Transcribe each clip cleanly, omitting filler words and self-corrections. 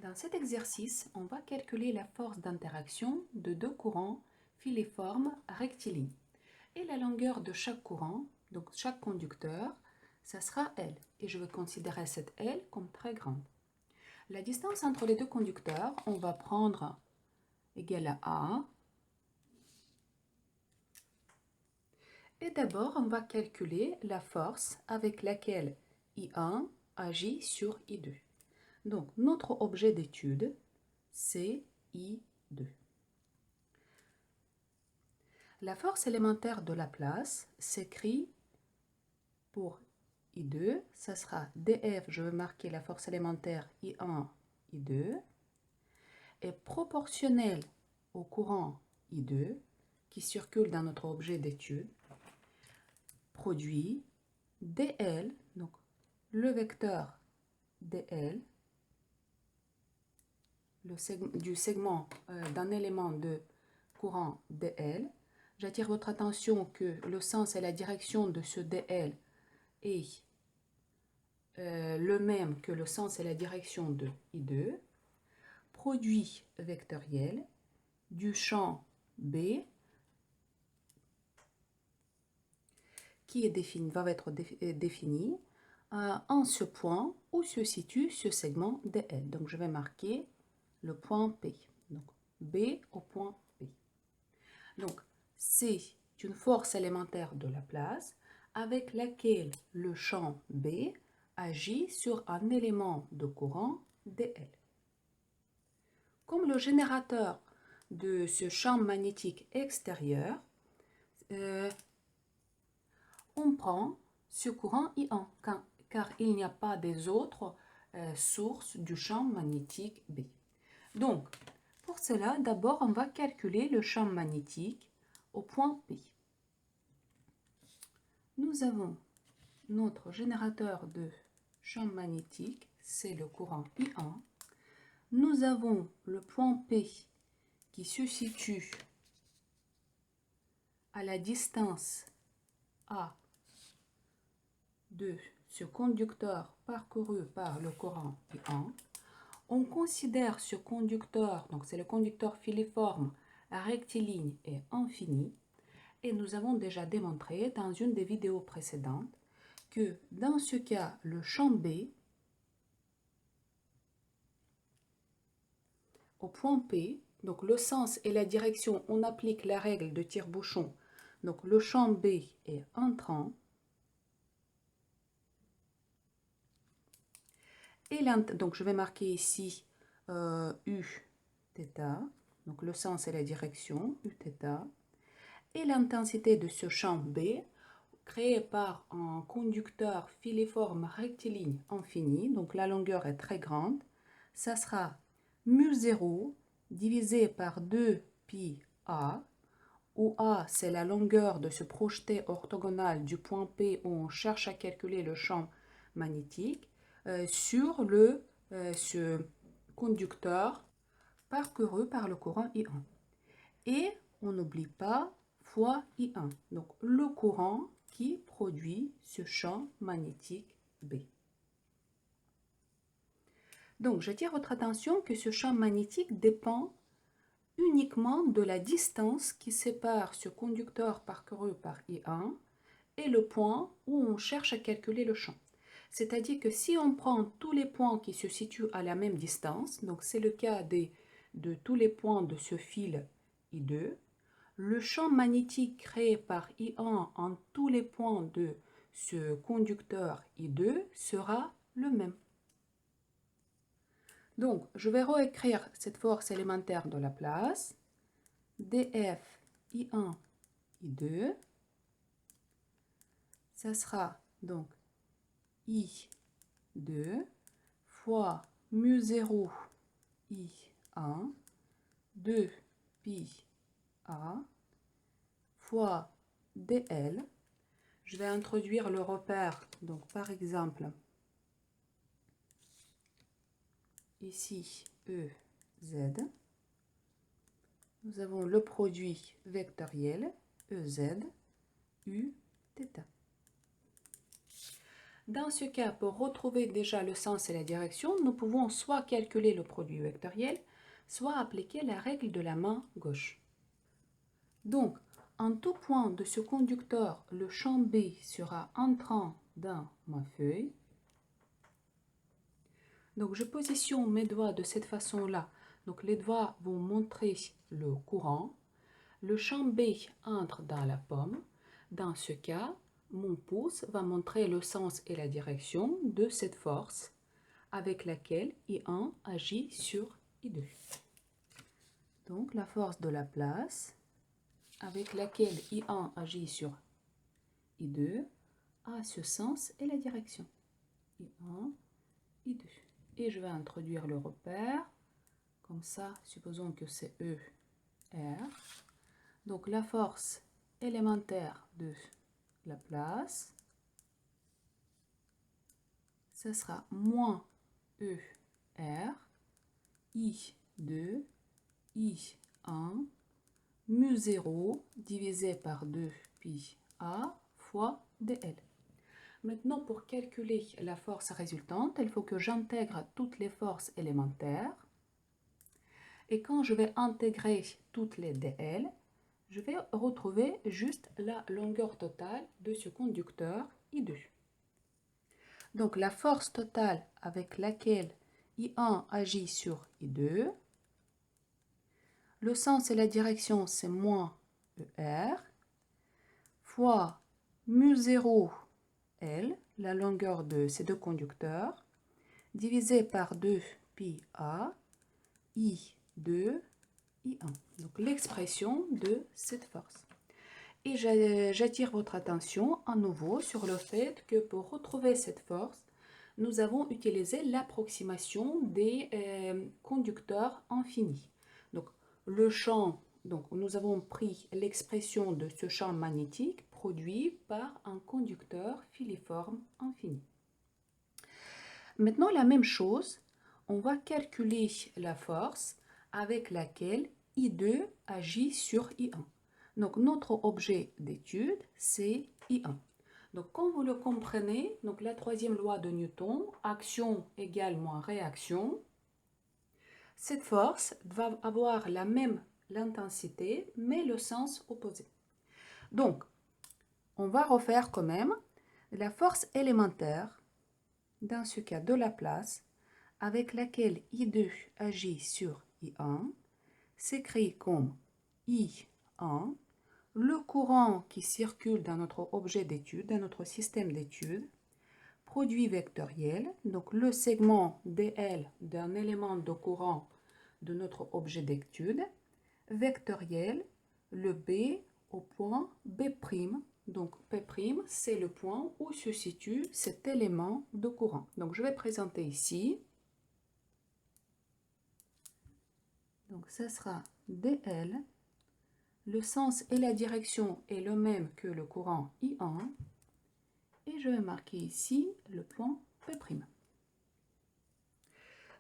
Dans cet exercice, on va calculer la force d'interaction de deux courants filiformes rectilignes. Et la longueur de chaque courant, donc chaque conducteur, ça sera L. Et je vais considérer cette L comme très grande. La distance entre les deux conducteurs, on va prendre égale à A. Et d'abord, on va calculer la force avec laquelle I1 agit sur I2. Donc, notre objet d'étude, c'est I2. La force élémentaire de Laplace s'écrit pour I2, ça sera dF, je vais marquer la force élémentaire I1, I2, est proportionnelle au courant I2 qui circule dans notre objet d'étude, produit dL, donc le vecteur dL, du segment d'un élément de courant dL. J'attire votre attention que le sens et la direction de ce dL est le même que le sens et la direction de I2, produit vectoriel du champ B qui est défini, va être défini en ce point où se situe ce segment dL. Donc je vais marquer le point P. Donc B au point P. Donc c'est une force élémentaire de Laplace avec laquelle le champ B agit sur un élément de courant dL. Comme le générateur de ce champ magnétique extérieur, on prend ce courant I1 car il n'y a pas des autres sources du champ magnétique B. Donc, pour cela, d'abord, on va calculer le champ magnétique au point P. Nous avons notre générateur de champ magnétique, c'est le courant I1. Nous avons le point P qui se situe à la distance A de ce conducteur parcouru par le courant I1. On considère ce conducteur, donc c'est le conducteur filiforme rectiligne et infini, et nous avons déjà démontré dans une des vidéos précédentes que dans ce cas, le champ B au point P, donc le sens et la direction, on applique la règle de tire-bouchon, donc le champ B est entrant, et donc je vais marquer ici U θ, donc le sens et la direction, U θ, et l'intensité de ce champ B, créé par un conducteur filiforme rectiligne infini, donc la longueur est très grande, ça sera μ0 divisé par 2 pi a, où a c'est la longueur de ce projeté orthogonal du point P où on cherche à calculer le champ magnétique, sur ce conducteur parcouru par le courant I1. Et on n'oublie pas fois I1, donc le courant qui produit ce champ magnétique B. Donc j'attire votre attention que ce champ magnétique dépend uniquement de la distance qui sépare ce conducteur parcouru par I1 et le point où on cherche à calculer le champ. C'est-à-dire que si on prend tous les points qui se situent à la même distance, donc c'est le cas de tous les points de ce fil I2, le champ magnétique créé par I1 en tous les points de ce conducteur I2 sera le même. Donc, je vais réécrire cette force élémentaire de Laplace. dF I1 I2, ça sera donc I2 fois μ0 I1, 2 pi A, fois dL. Je vais introduire le repère, donc par exemple, ici EZ. Nous avons le produit vectoriel EZ, U, θ. Dans ce cas, pour retrouver déjà le sens et la direction, nous pouvons soit calculer le produit vectoriel, soit appliquer la règle de la main gauche. Donc, en tout point de ce conducteur, le champ B sera entrant dans ma feuille. Donc, je positionne mes doigts de cette façon-là. Donc, les doigts vont montrer le courant. Le champ B entre dans la pomme. Dans ce cas, mon pouce va montrer le sens et la direction de cette force avec laquelle I1 agit sur I2. Donc, la force de la place avec laquelle I1 agit sur I2 a ce sens et la direction. I1, I2. Et je vais introduire le repère. Comme ça, supposons que c'est E, R. Donc la force élémentaire de la place, ce sera moins E, R, I2, I1, mu 0 divisé par 2 pi A fois dl. Maintenant, pour calculer la force résultante, il faut que j'intègre toutes les forces élémentaires. Et quand je vais intégrer toutes les dl, je vais retrouver juste la longueur totale de ce conducteur I2. Donc la force totale avec laquelle I1 agit sur I2, le sens et la direction c'est moins ER, fois mu 0 L, la longueur de ces deux conducteurs, divisé par 2 pi A, I2, I1. Donc l'expression de cette force. Et j'attire votre attention à nouveau sur le fait que pour retrouver cette force, nous avons utilisé l'approximation des conducteurs infinis. Donc le champ, donc nous avons pris l'expression de ce champ magnétique produit par un conducteur filiforme infini. Maintenant la même chose, on va calculer la force avec laquelle I2 agit sur I1. Donc notre objet d'étude, c'est I1. Donc comme vous le comprenez, donc la troisième loi de Newton, action égale moins réaction, cette force va avoir la même l'intensité, mais le sens opposé. Donc, on va refaire quand même la force élémentaire, dans ce cas de la place, avec laquelle I2 agit sur I1, s'écrit comme I1, le courant qui circule dans notre objet d'étude, dans notre système d'étude, produit vectoriel, donc le segment dl d'un élément de courant de notre objet d'étude, vectoriel, le B au point B'. Donc P', c'est le point où se situe cet élément de courant. Donc je vais présenter ici. Donc ça sera dl. Le sens et la direction est le même que le courant I1. Et je vais marquer ici le point P'.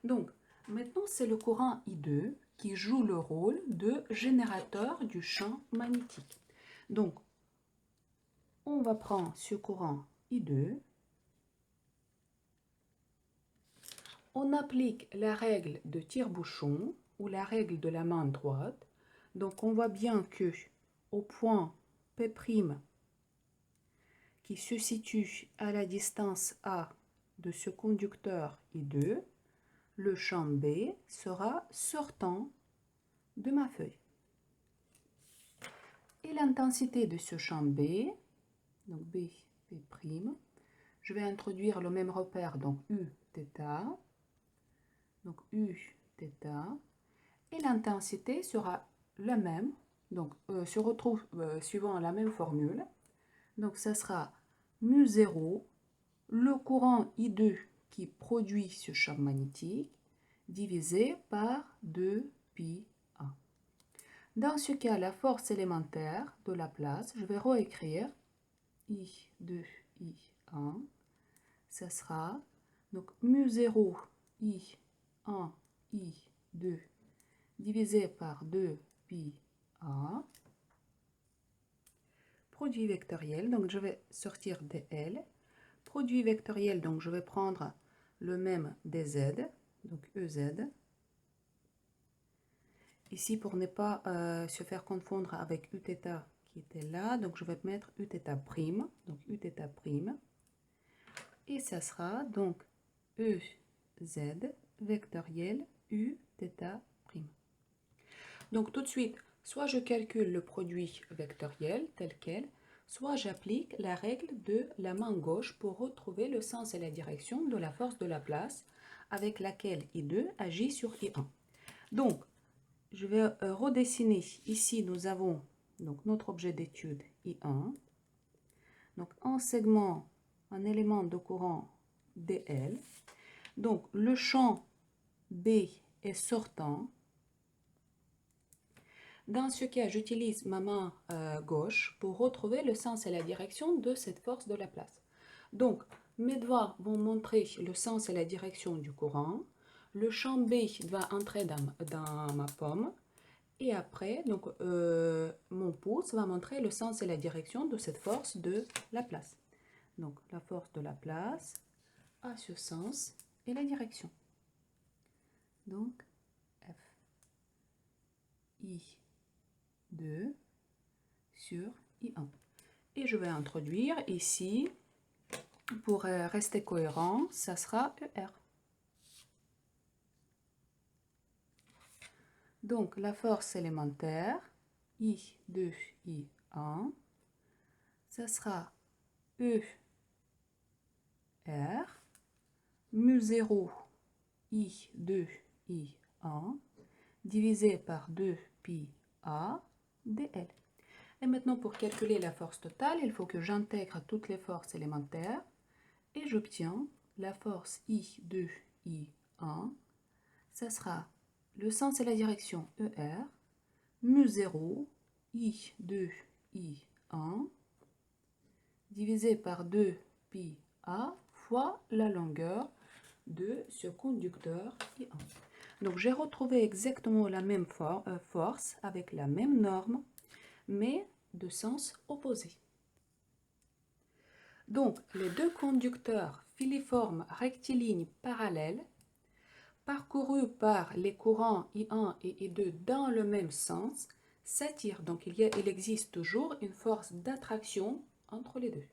Donc, maintenant, c'est le courant I2 qui joue le rôle de générateur du champ magnétique. Donc, on va prendre ce courant I2. On applique la règle de tire-bouchon ou la règle de la main droite. Donc, on voit bien que au point P', qui se situe à la distance A de ce conducteur I2, le champ B sera sortant de ma feuille. Et l'intensité de ce champ B, donc B, P', je vais introduire le même repère, donc U, θ, donc U, θ, et l'intensité sera la même, donc se retrouve suivant la même formule. Donc ça sera mu 0, le courant I2 qui produit ce champ magnétique, divisé par 2 pi A. Dans ce cas, la force élémentaire de la place, je vais réécrire I2, I1, ça sera donc mu 0, I1, I2, divisé par 2 pi A, produit vectoriel, donc je vais sortir dl, Produit vectoriel, donc je vais prendre le même dz, donc EZ. Ici, pour ne pas se faire confondre avec Uθ qui était là, donc je vais mettre Uθ', donc Uθ'. Et ça sera donc EZ vectoriel Uθ'. Donc tout de suite, soit je calcule le produit vectoriel tel quel, soit j'applique la règle de la main gauche pour retrouver le sens et la direction de la force de la place avec laquelle I2 agit sur I1. Donc, je vais redessiner. Ici, nous avons donc notre objet d'étude I1. Donc, en segment, un élément de courant DL. Donc, le champ B est sortant. Dans ce cas, j'utilise ma main gauche pour retrouver le sens et la direction de cette force de la place. Donc, mes doigts vont montrer le sens et la direction du courant. Le champ B va entrer dans ma paume. Et après, donc, mon pouce va montrer le sens et la direction de cette force de la place. Donc, la force de la place a ce sens et la direction. Donc, F, I2 sur I1. Et je vais introduire ici, pour rester cohérent, ça sera ER. Donc, la force élémentaire, I2, I1, ça sera ER, mu0, I2, I1, divisé par 2 pi A dl. Et maintenant, pour calculer la force totale, il faut que j'intègre toutes les forces élémentaires et j'obtiens la force I2, I1. Ça sera le sens et la direction ER, mu0, I2, I1, divisé par 2 pi A fois la longueur de ce conducteur I1. Donc, j'ai retrouvé exactement la même force avec la même norme, mais de sens opposé. Donc, les deux conducteurs filiformes rectilignes parallèles, parcourus par les courants I1 et I2 dans le même sens, s'attirent. Donc, il existe toujours une force d'attraction entre les deux.